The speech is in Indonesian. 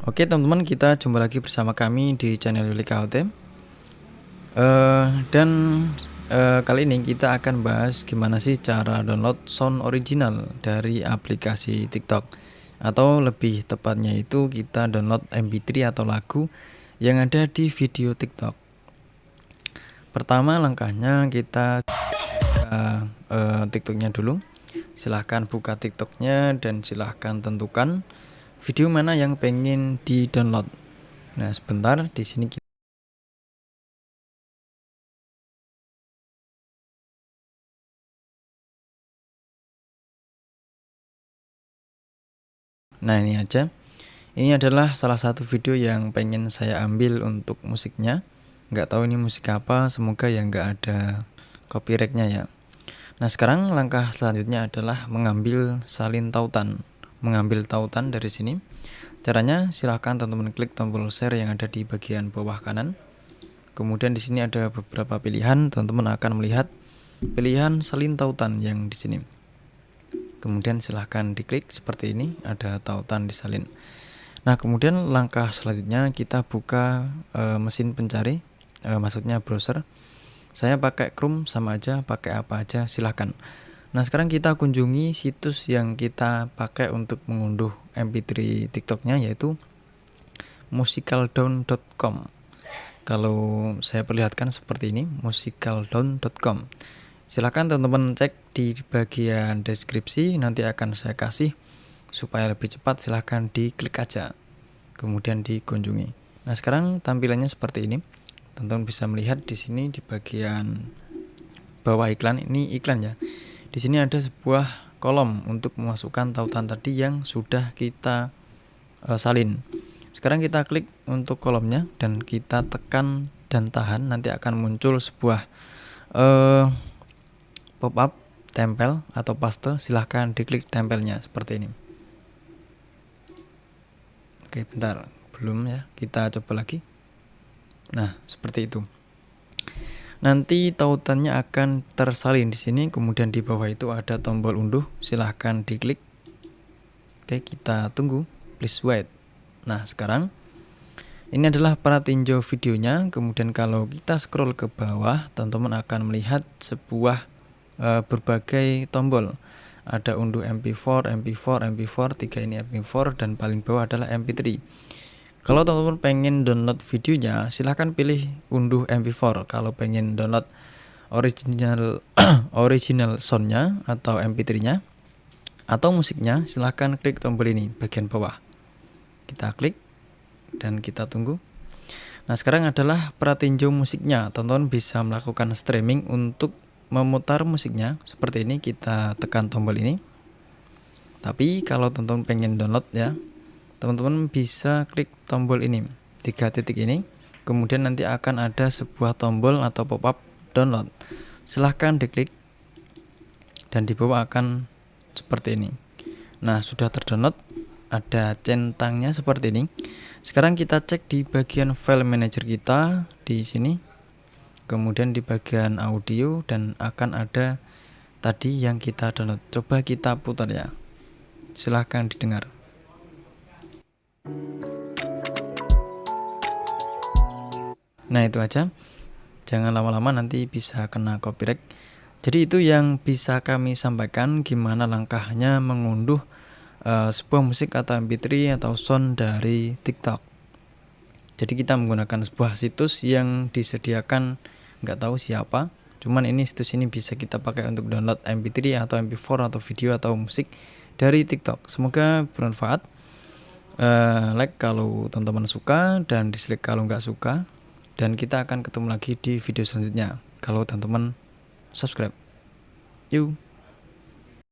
Oke teman-teman, kita jumpa lagi bersama kami di channel Willy KOT. Dan kali ini kita akan bahas gimana sih cara download sound original dari aplikasi TikTok. Atau lebih tepatnya itu kita download MP3 atau lagu yang ada di video TikTok. Pertama langkahnya kita buka TikToknya dulu. Silahkan buka TikToknya dan silahkan tentukan video mana yang pengen di download. Nah sebentar, di sini kita Nah ini aja. Ini adalah salah satu video yang pengen saya ambil untuk musiknya. Nggak tahu ini musik apa, semoga ya nggak ada copyrightnya ya. Nah sekarang langkah selanjutnya adalah mengambil salin tautan. Mengambil tautan dari sini. Caranya silahkan teman-teman klik tombol share yang ada di bagian bawah kanan. Kemudian di sini ada beberapa pilihan, teman-teman akan melihat pilihan salin tautan yang di sini. Kemudian silahkan diklik seperti ini, ada tautan disalin. Nah kemudian langkah selanjutnya kita buka mesin pencari, maksudnya browser. Saya pakai Chrome, sama aja pakai apa aja silahkan. Nah sekarang kita kunjungi situs yang kita pakai untuk mengunduh MP3 TikToknya, yaitu musicaldown.com. Kalau saya perlihatkan seperti ini, musicaldown.com. Silahkan teman-teman cek di bagian deskripsi, nanti akan saya kasih. Supaya lebih cepat silahkan diklik aja, kemudian dikunjungi. Nah sekarang tampilannya seperti ini. Teman-teman bisa melihat di sini di bagian bawah iklan, ini iklan ya. Di sini ada sebuah kolom untuk memasukkan tautan tadi yang sudah kita salin. Sekarang kita klik untuk kolomnya dan kita tekan dan tahan, nanti akan muncul sebuah pop-up tempel atau paste. Silahkan diklik tempelnya seperti ini. Oke bentar, belum ya, kita coba lagi. Nah seperti itu. Nanti tautannya akan tersalin di sini, kemudian di bawah itu ada tombol unduh, silahkan diklik. Oke kita tunggu, please wait. Nah sekarang ini adalah pratinjau videonya. Kemudian kalau kita scroll ke bawah, teman-teman akan melihat sebuah berbagai tombol. Ada unduh MP4, MP4, MP4, 3 ini MP4, dan paling bawah adalah MP3. Kalau teman-teman pengen download videonya, silahkan pilih unduh MP4. Kalau pengen download original soundnya atau MP3-nya atau musiknya, silahkan klik tombol ini bagian bawah. Kita klik dan kita tunggu. Nah sekarang adalah pratinjau musiknya. Teman-teman bisa melakukan streaming untuk memutar musiknya seperti ini. Kita tekan tombol ini. Tapi kalau teman-teman pengen download ya, teman-teman bisa klik tombol ini, 3 titik ini. Kemudian nanti akan ada sebuah tombol atau pop-up download. Silahkan diklik dan di bawah akan seperti ini. Nah sudah terdownload, ada centangnya seperti ini. Sekarang kita cek di bagian file manager kita di sini. Kemudian di bagian audio dan akan ada tadi yang kita download. Coba kita putar ya. Silahkan didengar. Nah itu aja. Jangan lama-lama, nanti bisa kena copyright. Jadi itu yang bisa kami sampaikan, gimana langkahnya mengunduh sebuah musik atau MP3 atau sound dari TikTok. Jadi kita menggunakan sebuah situs yang disediakan nggak tahu siapa, cuman ini situs ini bisa kita pakai untuk download MP3 atau MP4 atau video atau musik dari TikTok. Semoga bermanfaat. Like kalau teman-teman suka dan dislike kalau nggak suka. Dan kita akan ketemu lagi di video selanjutnya kalau teman-teman subscribe. Yuk.